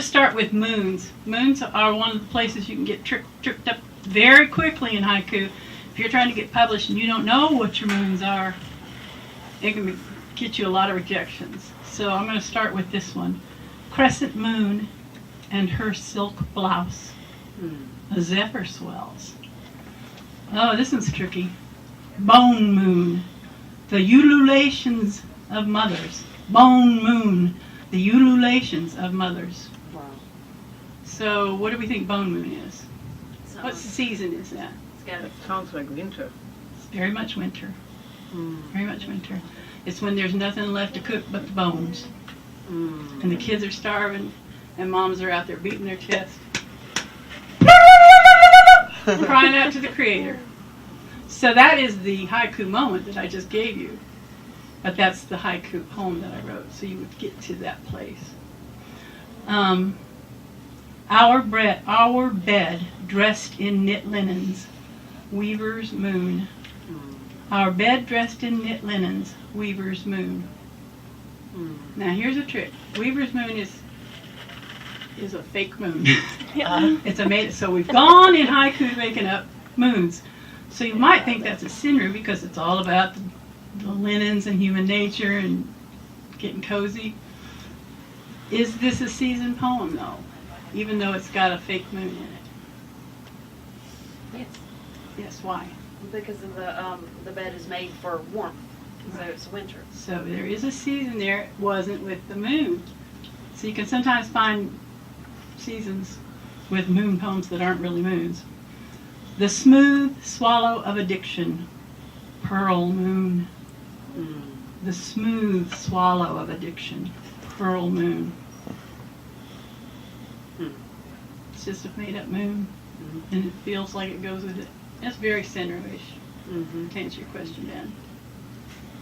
to start with moons. Moons are one of the places you can get tripped up very quickly in haiku. If you're trying to get published and you don't know what your moons are, it can get you a lot of rejections. So I'm going to start with this one. Crescent moon and her silk blouse. A zephyr swells. Oh, this one's tricky. Bone moon. The ululations of mothers. Bone moon. The ululations of mothers. Wow. So what do we think bone moon is? Summer. What season is that? It's got It sounds like winter. It's very much winter. Very much winter. It's when there's nothing left to cook but the bones. And the kids are starving and moms are out there beating their chest. Crying out to the creator. So that is the haiku moment that I just gave you. But that's the haiku poem that I wrote, so you would get to that place. Our bed dressed in knit linens, weaver's moon. Our bed dressed in knit linens, weaver's moon. Now here's a trick. Weaver's moon is a fake moon. It's so we've gone in haiku making up moons. So you might think that's a sinru because it's all about the linens and human nature and getting cozy. Is this a season poem though? Even though it's got a fake moon in it. Yes. Yes, why? Because of the bed is made for warmth, so it's winter. So there is a season there. It wasn't with the moon. So you can sometimes find seasons with moon poems that aren't really moons. The smooth swallow of addiction, pearl moon. The smooth swallow of addiction, pearl moon. It's just a made-up moon, and it feels like it goes with it. It's very center-ish, to answer your question, Dan.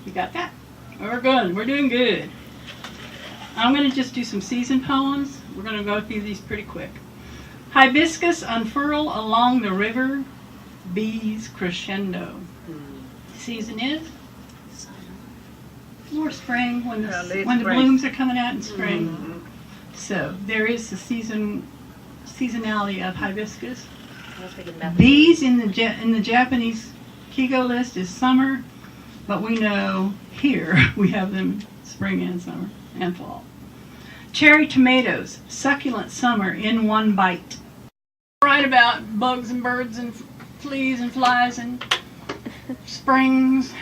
You got that? We're good. We're doing good. I'm going to just do some season poems. We're going to go through these pretty quick. Hibiscus unfurl along the river, bees crescendo. Season is? More spring, when the blooms are coming out in spring. So there is the seasonality of hibiscus. Bees in the Japanese Kigo list is summer, but we know here we have them spring and summer and fall. Cherry tomatoes, succulent summer in one bite. Write about bugs and birds and fleas and flies and springs.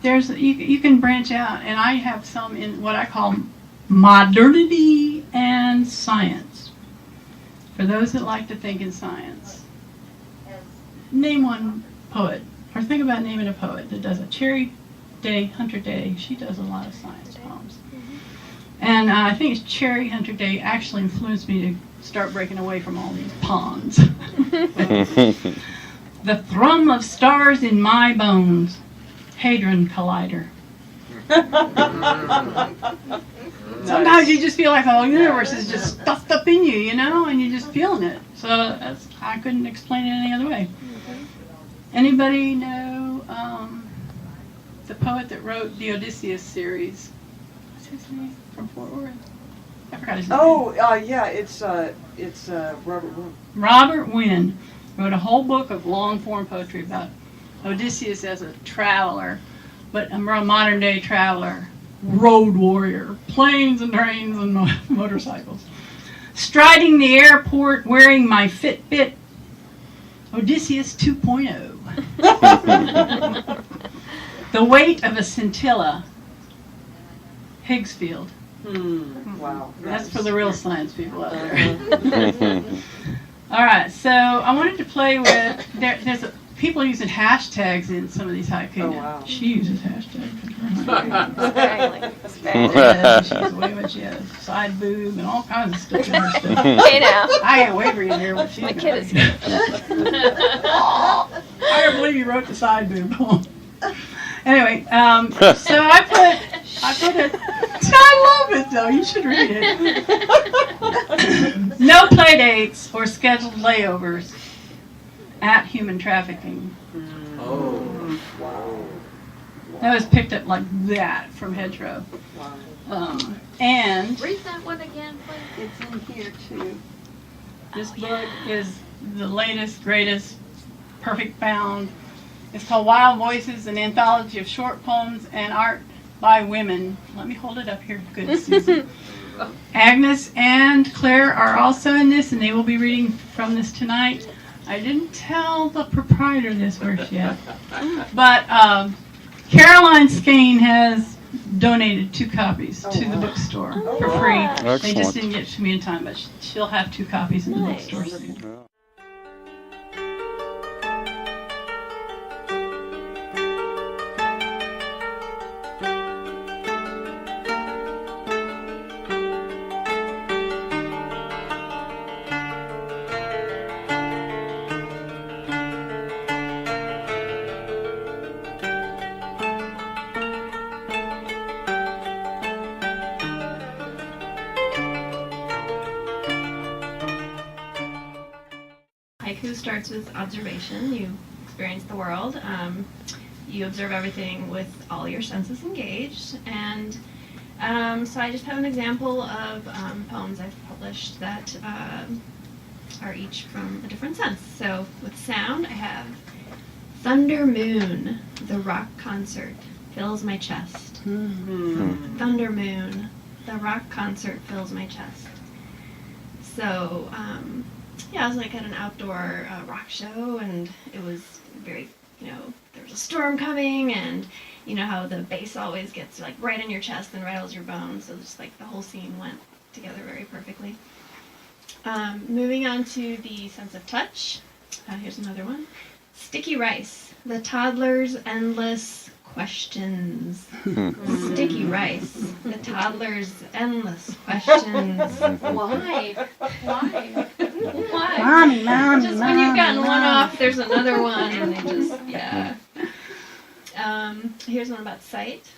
You can branch out, and I have some in what I call modernity and science. For those that like to think in science, name one poet, or think about naming a poet that does a Cherry Day, Hunter Day. She does a lot of science poems. And I think it's Cherry Hunter Day actually influenced me to start breaking away from all these ponds. The thrum of stars in my bones, Hadron Collider. Sometimes you just feel like the whole universe is just stuffed up in you, and you're just feeling it. So I couldn't explain it any other way. Anybody know the poet that wrote the Odysseus series? What's his name? From Fort Worth? I forgot his name. Yeah, it's Robert Wynne. Robert Wynne wrote a whole book of long-form poetry about Odysseus as a traveler, but a modern-day traveler, road warrior, planes and trains and motorcycles. Striding the airport, wearing my Fitbit, Odysseus 2.0. The weight of a scintilla, Higgsfield. Wow. That's for the real science people out there. All right, so I wanted to play with, there's people using hashtags in some of these haiku. Oh, wow. She uses hashtags. She's way what she has. Side boob and all kinds of stuff in her stuff. Hey now. I can't wait for you to hear what she's My got. kid is good. I can't believe you wrote the side boob poem. Anyway, so I put it. I love it though. You should read it. No play dates or scheduled layovers at human trafficking. Oh. Wow. That was picked up like that from Hedgerow. Wow. And Read that one again, please. it's in here too. This book is the latest, greatest, perfect bound. It's called Wild Voices, an anthology of short poems and art by women. Let me hold it up here. Good, Susan. Agnes and Claire are also in this, and they will be reading from this tonight. I didn't tell the proprietor this verse yet, but Caroline Skane has donated 2 copies to the bookstore for free. They just didn't get to me in time, but she'll have 2 copies in the bookstore soon. Haiku starts with observation. You experience the world. You observe everything with all your senses engaged. And so I just have an example of poems I've published that are each from a different sense. So with sound, I have Thunder Moon, the rock concert fills my chest. Thunder Moon, the rock concert fills my chest. So, yeah, I was like at an outdoor rock show, and it was very, there was a storm coming, and you know how the bass always gets like right in your chest and rattles your bones, so just like the whole scene went together very perfectly. Moving on to the sense of touch, here's another one. Sticky rice, the toddler's endless questions. Sticky rice, the toddler's endless questions. Why? Why? Why? Mommy, Just when you've gotten one off, there's another one, and they just, yeah. Here's one about sight.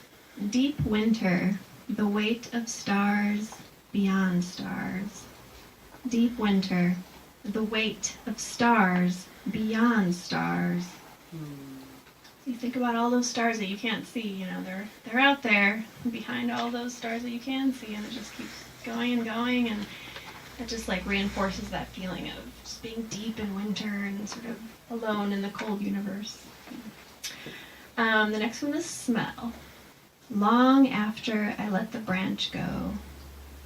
Deep winter, the weight of stars beyond stars. Deep winter, the weight of stars beyond stars. You think about all those stars that you can't see, they're out there behind all those stars that you can see, and it just keeps going and going, and it just like reinforces that feeling of just being deep in winter and sort of alone in the cold universe. The next one is smell. Long after I let the branch go,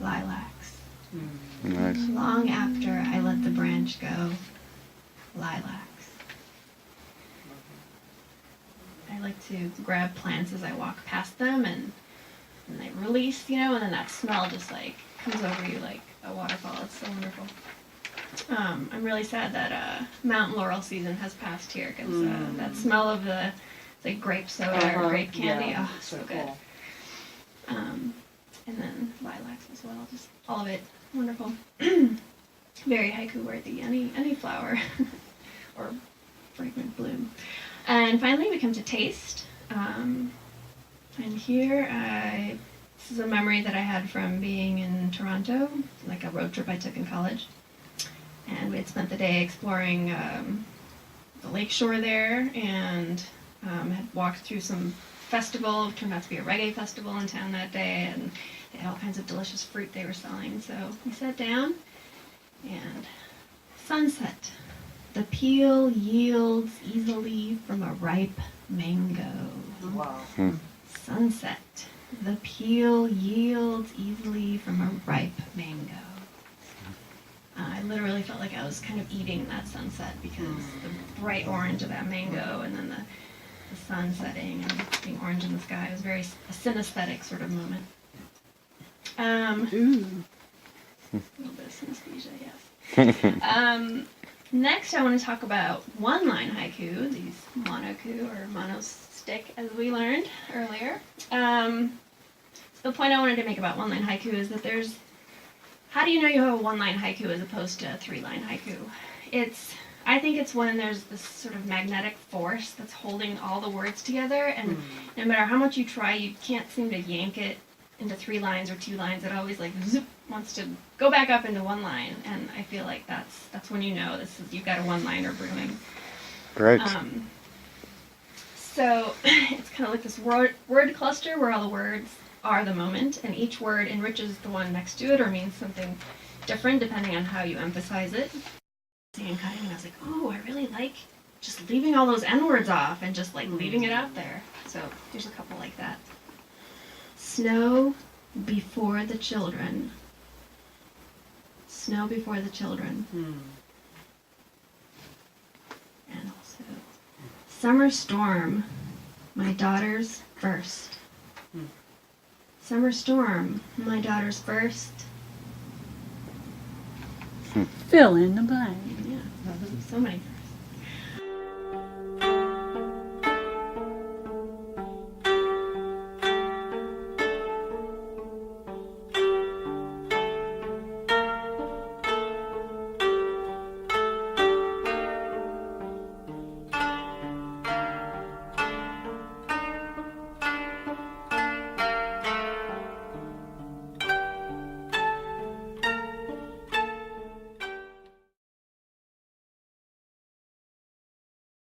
lilacs. Nice. Long after I let the branch go, lilacs. I like to grab plants as I walk past them, and they release, and then that smell just like comes over you like a waterfall. It's so wonderful. I'm really sad that mountain laurel season has passed here, because that smell of the like grape soda or grape candy, yeah, so good. cool. And then lilacs as well, just all of it wonderful. Very haiku worthy, any flower or fragrant bloom. And finally we come to taste. And here this is a memory that I had from being in Toronto, like a road trip I took in college. And we had spent the day exploring the lakeshore there, and had walked through some festival. It turned out to be a reggae festival in town that day, and they had all kinds of delicious fruit they were selling. So we sat down, and sunset. The peel yields easily from a ripe mango. Wow. Sunset. The peel yields easily from a ripe mango. I literally felt like I was kind of eating that sunset, because the bright orange of that mango, and then the sun setting and being orange in the sky. It was very a synesthetic sort of moment. A little bit of synesthesia, yes. Next, I want to talk about one-line haiku, these monoku or monostick, as we learned earlier. So the point I wanted to make about one-line haiku is that how do you know you have a one-line haiku as opposed to a three-line haiku? I think it's when there's this sort of magnetic force that's holding all the words together, and no matter how much you try, you can't seem to yank it into 3 lines or 2 lines. It always like zoop, wants to go back up into 1 line, and I feel like that's when you know you've got a one-liner brewing. Great. So it's kind of like this word cluster where all the words are the moment, and each word enriches the one next to it or means something different depending on how you emphasize it. And cutting, and I was like, oh, I really like just leaving all those N words off and just like leaving it out there. So here's a couple like that. Snow before the children. Snow before the children. And also summer storm, my daughter's first. Summer storm, my daughter's first. Fill in the blank. Yeah, so many.